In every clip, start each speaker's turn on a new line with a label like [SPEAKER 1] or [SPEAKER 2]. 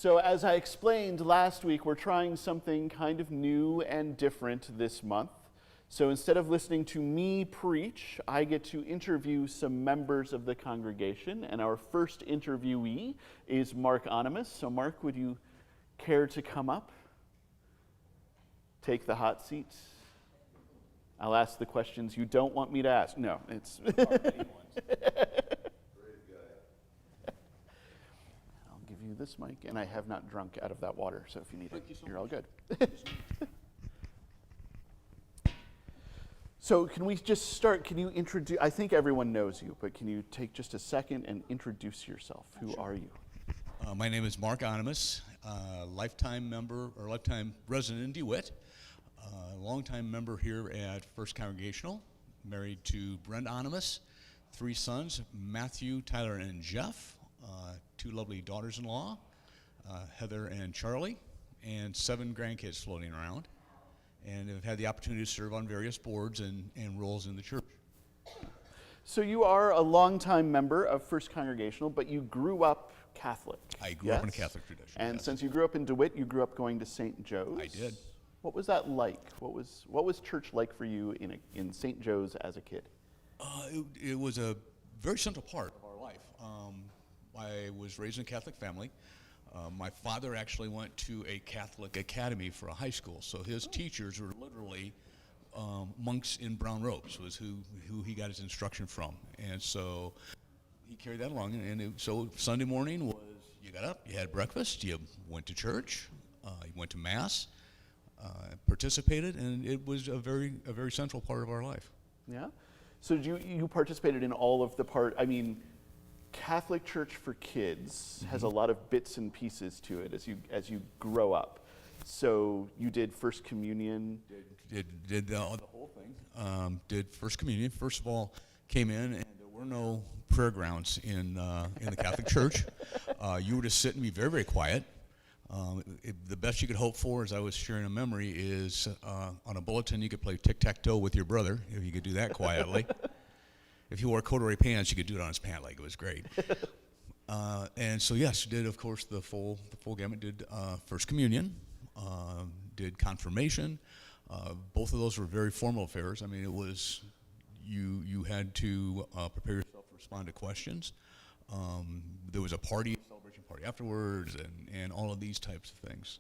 [SPEAKER 1] So as I explained last week, we're trying something kind of new and different this month. So instead of listening to me preach, I get to interview some members of the congregation. And our first interviewee is Mark Ohnemus. So Mark, would you care to come up? Take the hot seat. I'll ask the questions you don't want me to ask. No, it's... you this mic, and I have not drunk out of that water, so if you need it, you're all good. So can we just start, can you introduce, I think everyone knows you, but can you take just a second and introduce yourself? Who are you?
[SPEAKER 2] My name is Mark Ohnemus, lifetime member, or lifetime resident in DeWitt, longtime member here at First Congregational, married to Brent Ohnemus, 3 sons, Matthew, Tyler, and Jeff. 2 lovely daughters-in-law, Heather and Charlie, and 7 grandkids floating around. And have had the opportunity to serve on various boards and roles in the church.
[SPEAKER 1] So you are a longtime member of First Congregational, but you grew up Catholic.
[SPEAKER 2] I grew up in a Catholic tradition.
[SPEAKER 1] And
[SPEAKER 2] yes.
[SPEAKER 1] Since you grew up in DeWitt, you grew up going to St. Joe's.
[SPEAKER 2] I did.
[SPEAKER 1] What was that like? What was church like for you in St. Joe's as a kid?
[SPEAKER 2] It was a very central part of our life. I was raised in a Catholic family. My father actually went to a Catholic academy for a high school, so his teachers were literally monks in brown robes, was who he got his instruction from. And so he carried that along. So Sunday morning was, you got up, you had breakfast, you went to church, you went to Mass, participated, and it was a very central part of our life.
[SPEAKER 1] Yeah? So you participated in all of the Catholic Church for Kids has a lot of bits and pieces to it as you grow up. So you did First Communion.
[SPEAKER 2] Did the whole thing. Did First Communion. First of all, came in and there were no prayer grounds in the Catholic Church. You were to sit and be very, very quiet. The best you could hope for, as I was sharing a memory, is on a bulletin you could play tic-tac-toe with your brother, if you could do that quietly. If he wore corduroy pants, you could do it on his pant leg. It was great. And so, yes, did, of course, the full gamut. Did First Communion, did Confirmation. Both of those were very formal affairs. I mean, it was, you had to prepare yourself to respond to questions. There was a celebration party afterwards, and all of these types of things.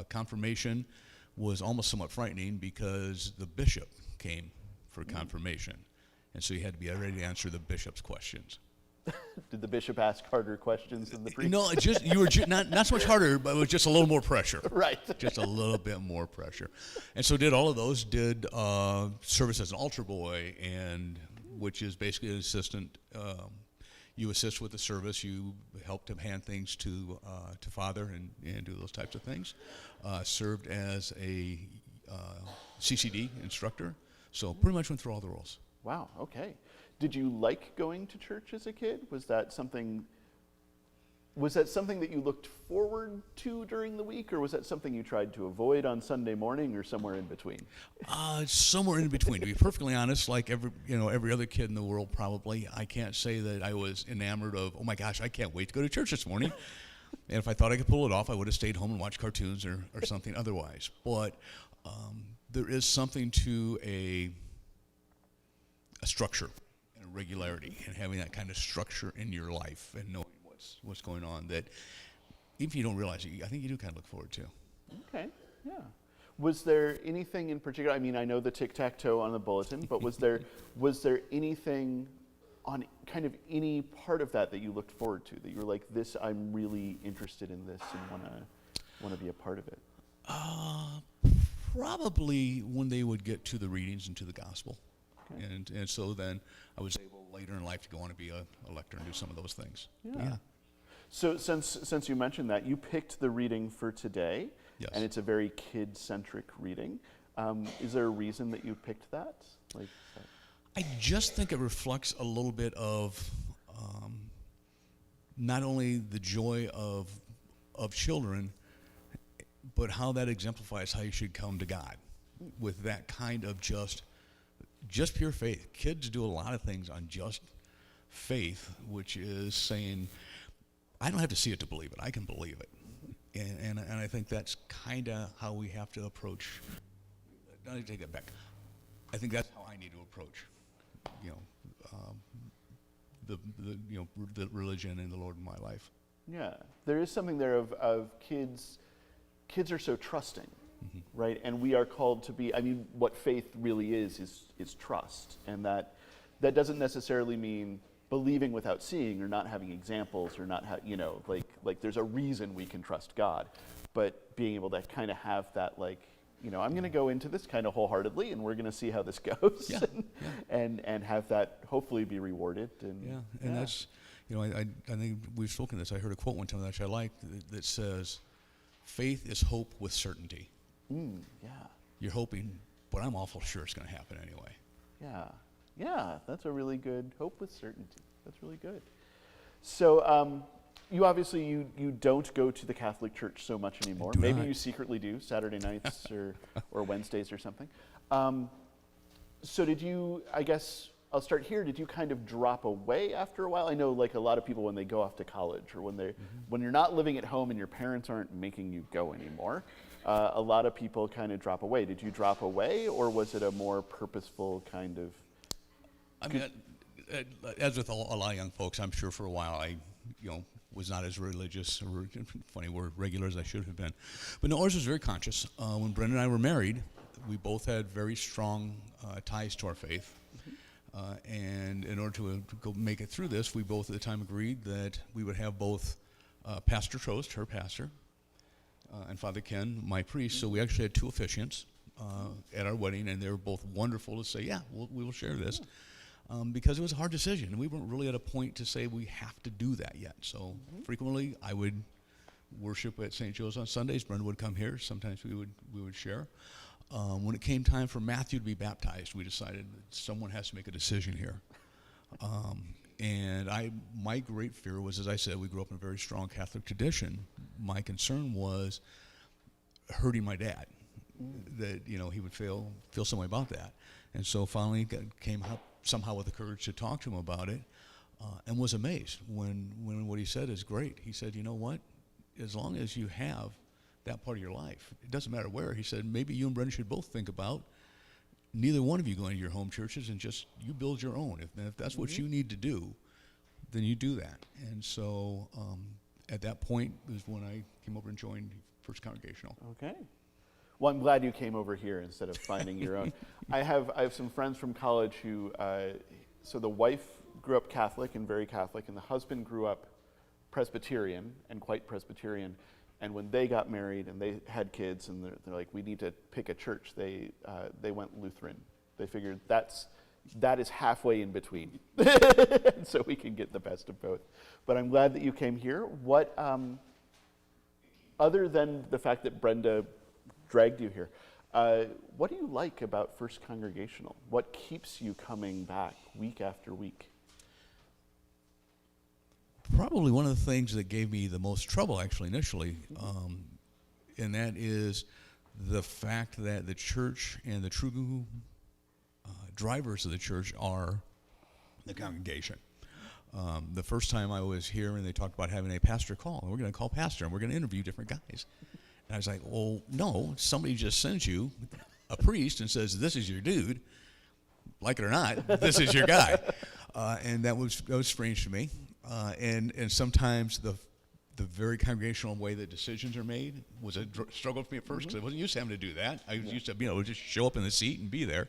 [SPEAKER 2] Confirmation was almost somewhat frightening because the bishop came for confirmation. And so you had to be ready to answer the bishop's questions.
[SPEAKER 1] Did the bishop ask harder questions than the priest?
[SPEAKER 2] No, you were not so much harder, but it was just a little more pressure.
[SPEAKER 1] Right.
[SPEAKER 2] Just a little bit more pressure. And so did all of those, did service as an altar boy, and which is basically an assistant. You assist with the service, you help to hand things to Father and do those types of things. Served as a CCD instructor, so pretty much went through all the roles.
[SPEAKER 1] Wow, okay. Did you like going to church as a kid? Was that something that you looked forward to during the week, or was that something you tried to avoid on Sunday morning, or somewhere in between?
[SPEAKER 2] Somewhere in between. To be perfectly honest, like every other kid in the world probably, I can't say that I was enamored of, oh my gosh, I can't wait to go to church this morning. And if I thought I could pull it off, I would have stayed home and watched cartoons or something otherwise. But there is something to a structure and a regularity, and having that kind of structure in your life and knowing what's going on, that even if you don't realize it, I think you do kind of look forward to.
[SPEAKER 1] Okay, yeah. Was there anything in particular, I mean, I know the tic-tac-toe on the bulletin, but was there anything on kind of any part of that you looked forward to, that you were like, this, I'm really interested in this and want to be a part of it?
[SPEAKER 2] Probably when they would get to the readings and to the gospel. Okay. And so then I was able later in life to go on to be a lector and do some of those things.
[SPEAKER 1] Yeah. So since you mentioned that, you picked the reading for today,
[SPEAKER 2] yes.
[SPEAKER 1] And it's a very kid-centric reading. Is there a reason that you picked that?
[SPEAKER 2] I just think it reflects a little bit of not only the joy of children, but how that exemplifies how you should come to God with that kind of just pure faith. Kids do a lot of things on just faith, which is saying, I don't have to see it to believe it. I can believe it. And I think that's kind of how we have to approach. Let me take that back. I think that's how I need to approach, the religion and the Lord in my life.
[SPEAKER 1] Yeah, there is something there of kids. Kids are so trusting, right? And we are called to be. I mean, what faith really is trust, and that doesn't necessarily mean believing without seeing, or not having examples, or not like there's a reason we can trust God, but being able to kind of have that I'm going to go into this kind of wholeheartedly, and we're going to see how this goes, and have that hopefully be rewarded. And
[SPEAKER 2] that's, I think we've spoken this. I heard a quote one time that I liked that says, "Faith is hope with certainty." You're hoping, but I'm awful sure it's going to happen anyway.
[SPEAKER 1] Yeah, that's a really good hope with certainty. That's really good. So, you obviously you don't go to the Catholic Church so much anymore. Maybe you secretly do, Saturday nights or Wednesdays or something. So did you, I guess I'll start here, did you kind of drop away after a while? I know a lot of people when they go off to college, or when you're not living at home and your parents aren't making you go anymore, a lot of people kind of drop away. Did you drop away, or was it a more purposeful kind of...
[SPEAKER 2] I mean, as with a lot of young folks, I'm sure for a while I, was not as religious, or funny word, regular as I should have been. But no, ours was very conscious. When Brenda and I were married, we both had very strong ties to our faith. And in order to go make it through this, we both at the time agreed that we would have both Pastor Trost, her pastor, and Father Ken, my priest. So we actually had two officiants at our wedding, and they were both wonderful to say, yeah, we will share this. Because it was a hard decision, and we weren't really at a point to say we have to do that yet. So frequently, I would worship at St. Joe's on Sundays. Brenda would come here. Sometimes we would share. When it came time for Matthew to be baptized, we decided that someone has to make a decision here. And my great fear was, as I said, we grew up in a very strong Catholic tradition. My concern was hurting my dad, that he would feel some way about that. And so finally came up somehow with the courage to talk to him about it, and was amazed when what he said is great. He said, you know what, as long as you have that part of your life, it doesn't matter where. He said, maybe you and Brenda should both think about neither one of you going to your home churches, and just you build your own. If that's what you need to do, then you do that. And so at that point was when I came over and joined First Congregational.
[SPEAKER 1] Okay. Well, I'm glad you came over here instead of finding your own. I have some friends from college who, so the wife grew up Catholic and very Catholic, and the husband grew up Presbyterian and quite Presbyterian. And when they got married and they had kids, and they're like, we need to pick a church, they went Lutheran. They figured that is halfway in between, so we can get the best of both. But I'm glad that you came here. What, other than the fact that Brenda dragged you here, what do you like about First Congregational? What keeps you coming back week after week?
[SPEAKER 2] Probably one of the things that gave me the most trouble, actually, initially, and that is the fact that the church and the true drivers of the church are the congregation. The first time I was here and they talked about having a pastor call, and we're going to call pastor and we're going to interview different guys. And I was like, well, no, somebody just sends you a priest and says, this is your dude. Like it or not, this is your guy. And that was strange to me. And sometimes the very congregational way that decisions are made was a struggle for me at first, because I wasn't used to having to do that. I was used to, just show up in the seat and be there.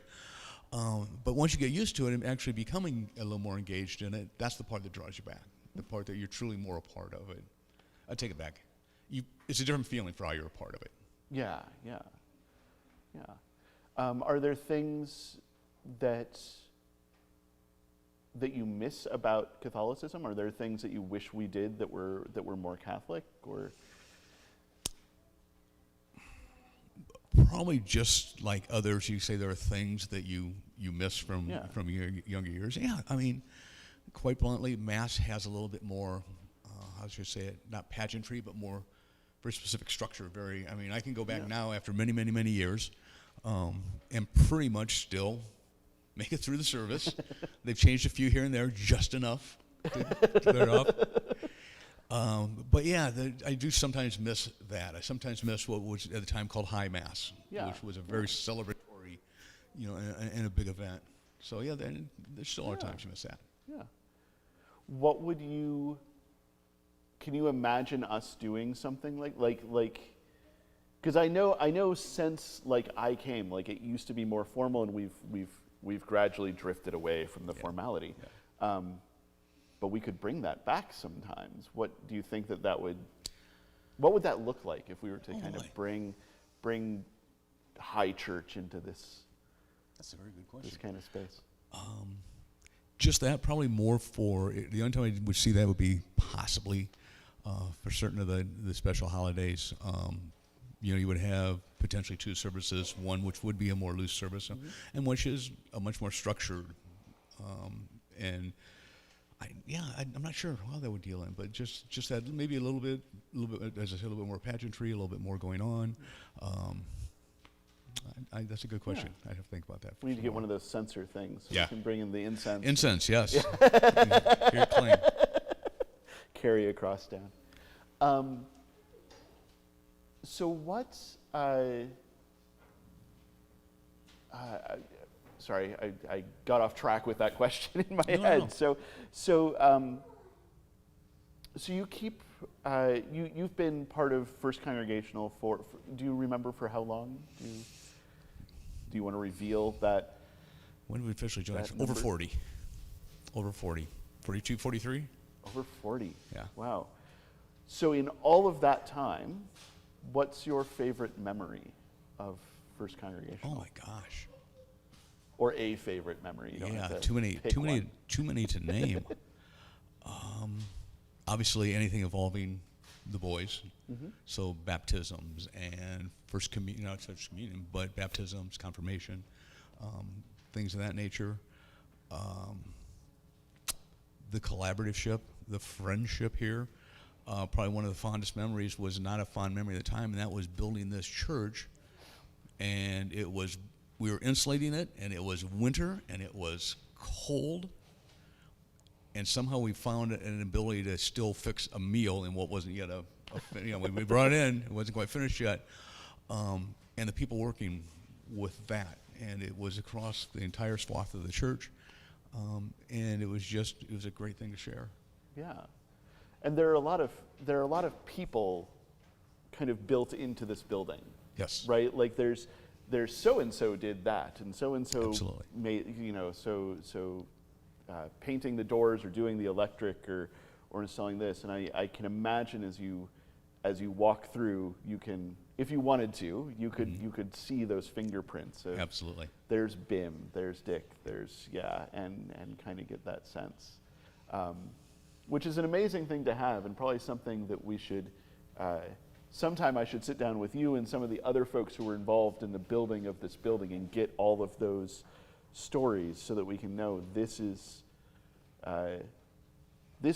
[SPEAKER 2] But once you get used to it and actually becoming a little more engaged in it, that's the part that draws you back, the part that you're truly more a part of it. I take it back. It's a different feeling for how you're a part of it.
[SPEAKER 1] Yeah. Are there things that you miss about Catholicism? Are there things that you wish we did that were more Catholic, or?
[SPEAKER 2] Probably just like others, you say there are things that you miss from your younger years. Yeah, I mean, quite bluntly, Mass has a little bit more, how should I say it, not pageantry, but more very specific structure. I can go back now after many, many, many years, and pretty much still make it through the service. They've changed a few here and there, just enough to clear it up. But yeah, I do sometimes miss that. I sometimes miss what was at the time called High Mass,
[SPEAKER 1] Yeah.
[SPEAKER 2] which was a very celebratory, and a big event. So yeah, there still are times you miss that.
[SPEAKER 1] Yeah. What would you? Can you imagine us doing something like? Because I know since I came, it used to be more formal, and we've gradually drifted away from the formality.
[SPEAKER 2] Yeah.
[SPEAKER 1] But we could bring that back sometimes. What do you think what would that look like if we were to kind of bring high church into this?
[SPEAKER 2] That's a very good question.
[SPEAKER 1] This kind of space.
[SPEAKER 2] Just that, probably more for the only time I would see that would be possibly for certain of the special holidays. You would have potentially 2 services, one which would be a more loose service, and which is a much more structured. And I'm not sure how that would deal in, but just that maybe a little bit, as I said, a little bit more pageantry, a little bit more going on. That's a good question. Yeah. I'd have to think about that.
[SPEAKER 1] We need to get one of those censer things. So
[SPEAKER 2] yeah.
[SPEAKER 1] We can bring in the incense.
[SPEAKER 2] Incense, yes. Yeah. Here, clean.
[SPEAKER 1] Carry across town. So what's sorry, I got off track with that question in my head.
[SPEAKER 2] No.
[SPEAKER 1] So you keep you've been part of First Congregational for do you remember for how long? Do you want to reveal that?
[SPEAKER 2] When did we officially join? Over 40. Over 40. 42, 43?
[SPEAKER 1] Over 40.
[SPEAKER 2] Yeah.
[SPEAKER 1] Wow. So in all of that time, what's your favorite memory of First Congregational?
[SPEAKER 2] Oh my gosh.
[SPEAKER 1] Or a favorite memory. You don't have to
[SPEAKER 2] too many to name. Obviously, anything involving the boys. Mm-hmm. So baptisms and first communion, not such communion, but baptisms, confirmation, things of that nature. The collaborativeship, the friendship here. Probably one of the fondest memories was not a fond memory at the time, and that was building this church. And we were insulating it, and it was winter, and it was cold. And somehow we found an ability to still fix a meal in what wasn't yet we brought it in, it wasn't quite finished yet. And the people working with that, and it was across the entire swath of the church. And it was a great thing to share.
[SPEAKER 1] Yeah. And there are a lot of people kind of built into this building.
[SPEAKER 2] Yes.
[SPEAKER 1] Right? Like there's so and so did that, and so made painting the doors or doing the electric or installing this. And I can imagine as you walk through, you can, if you wanted to, you could see those fingerprints. Of
[SPEAKER 2] Absolutely.
[SPEAKER 1] There's Bim, there's Dick, and kind of get that sense. Which is an amazing thing to have, and probably something that we should, sometime I should sit down with you and some of the other folks who were involved in the building of this building and get all of those stories so that we can know this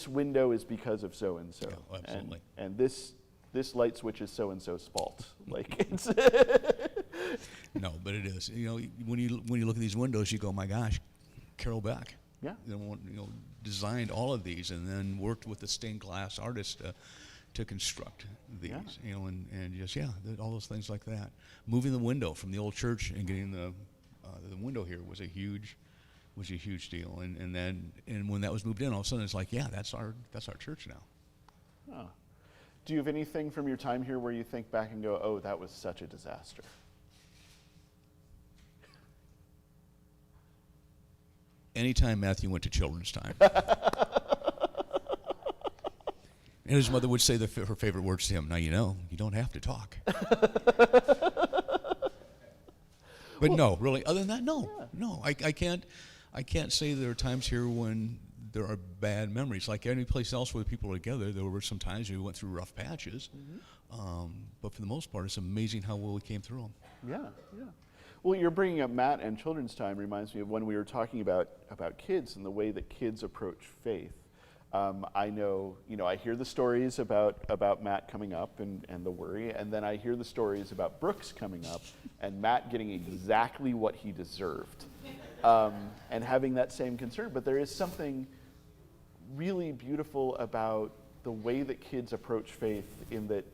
[SPEAKER 1] window is because of so-and-so.
[SPEAKER 2] Yeah, absolutely.
[SPEAKER 1] And this light switch is so-and-so's fault. Like it's
[SPEAKER 2] No, but it is. When you look at these windows, you go, my gosh, Carol Beck.
[SPEAKER 1] Yeah.
[SPEAKER 2] Designed all of these and then worked with the stained glass artist to construct these. Yeah. And just all those things like that. Moving the window from the old church and getting the window here was a huge deal. And when that was moved in, all of a sudden it's like, that's our church now.
[SPEAKER 1] Oh. Do you have anything from your time here where you think back and go, oh, that was such a disaster?
[SPEAKER 2] Anytime Matthew went to children's time. And his mother would say her favorite words to him, now you don't have to talk. But no, really, other than that, no. Yeah. No, I can't say there are times here when there are bad memories. Like any place else where people are together, there were some times we went through rough patches. Mm-hmm. But for the most part, it's amazing how well we came through them.
[SPEAKER 1] Yeah. Well, you're bringing up Matt and children's time reminds me of when we were talking about kids and the way that kids approach faith. I know, I hear the stories about Matt coming up and the worry, and then I hear the stories about Brooks coming up and Matt getting exactly what he deserved and having that same concern. But there is something really beautiful about the way that kids approach faith, in that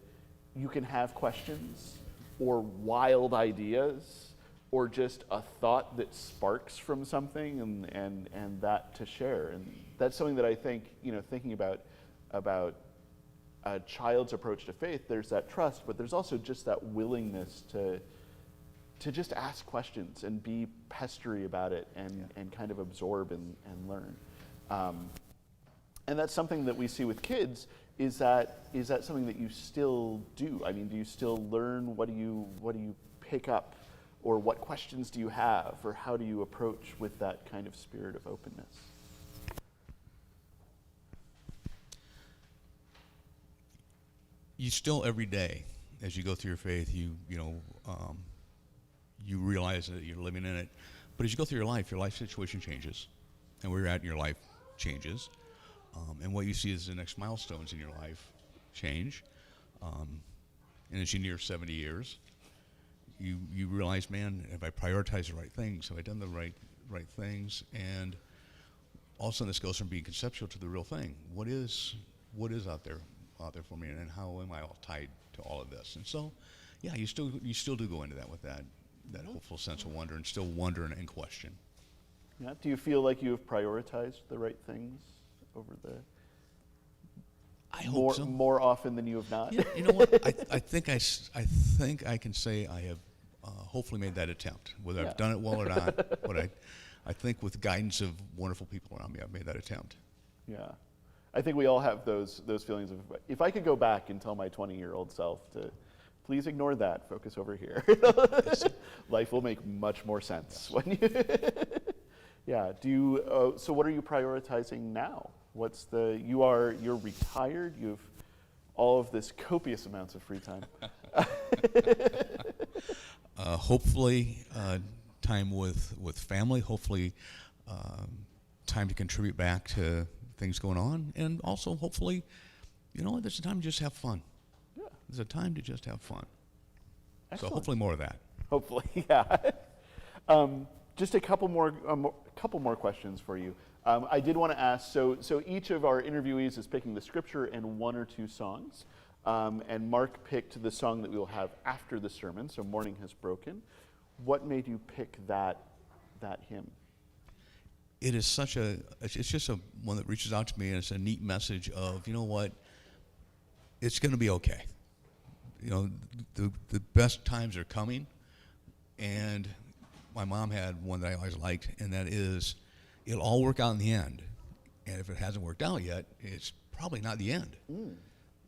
[SPEAKER 1] you can have questions or wild ideas or just a thought that sparks from something, and that to share. And that's something that I think, thinking about a child's approach to faith, there's that trust, but there's also just that willingness to just ask questions and be pestery about it and kind of absorb and learn. And that's something that we see with kids. Is that something that you still do? I mean, do you still learn? What do you pick up? Or what questions do you have? Or how do you approach with that kind of spirit of openness?
[SPEAKER 2] You still, every day, as you go through your faith, you realize that you're living in it. But as you go through your life situation changes, and where you're at in your life changes, and what you see as the next milestones in your life change. And as you near 70 years, you realize, man, have I prioritized the right things? Have I done the right things? And all of a sudden, this goes from being conceptual to the real thing. What is out there for me, and how am I all tied to all of this? And so, yeah, you still do go into that with that hopeful sense of wonder, and still wonder and question.
[SPEAKER 1] Yeah. Do you feel like you have prioritized the right things over the?
[SPEAKER 2] I hope so.
[SPEAKER 1] More often than you have not.
[SPEAKER 2] Yeah, you know what? I think I can say I have hopefully made that attempt. Whether I've done it well or not, but I think with guidance of wonderful people around me, I've made that attempt.
[SPEAKER 1] Yeah, I think we all have those feelings of, if I could go back and tell my 20-year-old self to please ignore that, focus over here. Life will make much more sense when you. Yeah. Do you? So what are you prioritizing now? You're retired. You have all of this copious amounts of free time.
[SPEAKER 2] Hopefully, time with family. Hopefully, time to contribute back to things going on, and also hopefully, there's a time to just have fun.
[SPEAKER 1] Yeah.
[SPEAKER 2] There's a time to just have fun.
[SPEAKER 1] Excellent.
[SPEAKER 2] So hopefully more of that.
[SPEAKER 1] Hopefully, yeah. Just a couple more questions for you. I did want to ask, so each of our interviewees is picking the scripture and one or two songs. And Mark picked the song that we will have after the sermon, so Morning Has Broken. What made you pick that hymn?
[SPEAKER 2] It is it's just one that reaches out to me, and it's a neat message of, you know what, it's going to be okay. The best times are coming, and my mom had one that I always liked, and that is, it'll all work out in the end. And if it hasn't worked out yet, it's probably not the end. Mm.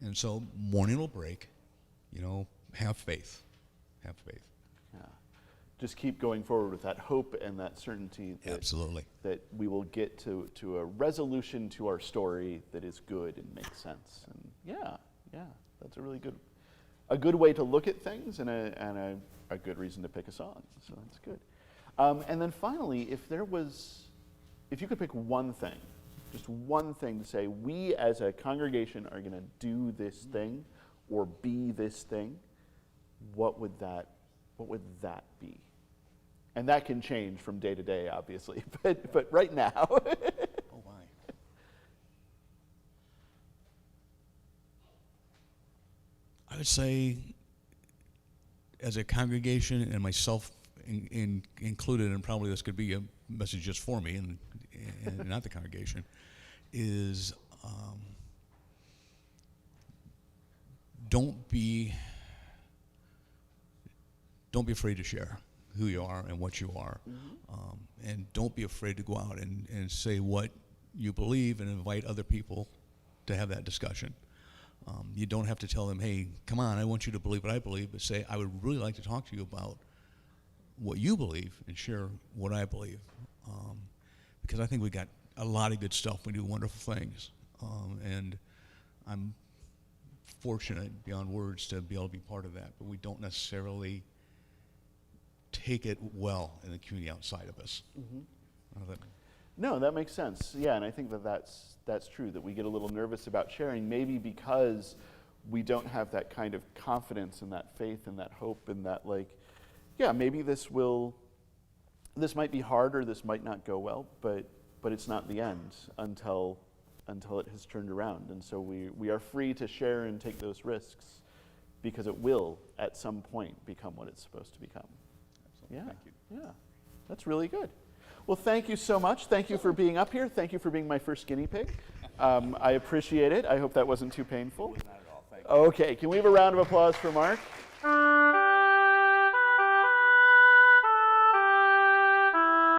[SPEAKER 2] And so morning will break, have faith. Have faith.
[SPEAKER 1] Yeah. Just keep going forward with that hope and that certainty that,
[SPEAKER 2] absolutely,
[SPEAKER 1] that we will get to a resolution to our story that is good and makes sense. And yeah, that's a good way to look at things, and a good reason to pick a song. So that's good. And then finally, if you could pick one thing, just one thing to say, we as a congregation are going to do this thing or be this thing, what would that be? And that can change from day to day, obviously, but right now.
[SPEAKER 2] Oh my. I would say, as a congregation, and myself included, and probably this could be a message just for me and not the congregation, is don't be afraid to share who you are and what you are. Mm-hmm. And don't be afraid to go out and say what you believe and invite other people to have that discussion. You don't have to tell them, hey, come on, I want you to believe what I believe, but say, I would really like to talk to you about what you believe and share what I believe. Because I think we got a lot of good stuff. We do wonderful things. And I'm fortunate beyond words to be able to be part of that, but we don't necessarily take it well in the community outside of us. Mm-hmm.
[SPEAKER 1] No, that makes sense. Yeah, and I think that's true, that we get a little nervous about sharing, maybe because we don't have that kind of confidence and that faith and that hope and that, maybe this might be hard or this might not go well, but it's not the end until until it has turned around. And so we are free to share and take those risks because it will, at some point, become what it's supposed to become.
[SPEAKER 2] Absolutely.
[SPEAKER 1] Yeah,
[SPEAKER 2] Thank you.
[SPEAKER 1] yeah, that's really good. Well, thank you so much. Thank you for being up here. Thank you for being my first guinea pig. I appreciate it. I hope that wasn't too painful.
[SPEAKER 2] Not at all. Thank you.
[SPEAKER 1] Okay, can we have a round of applause for Mark?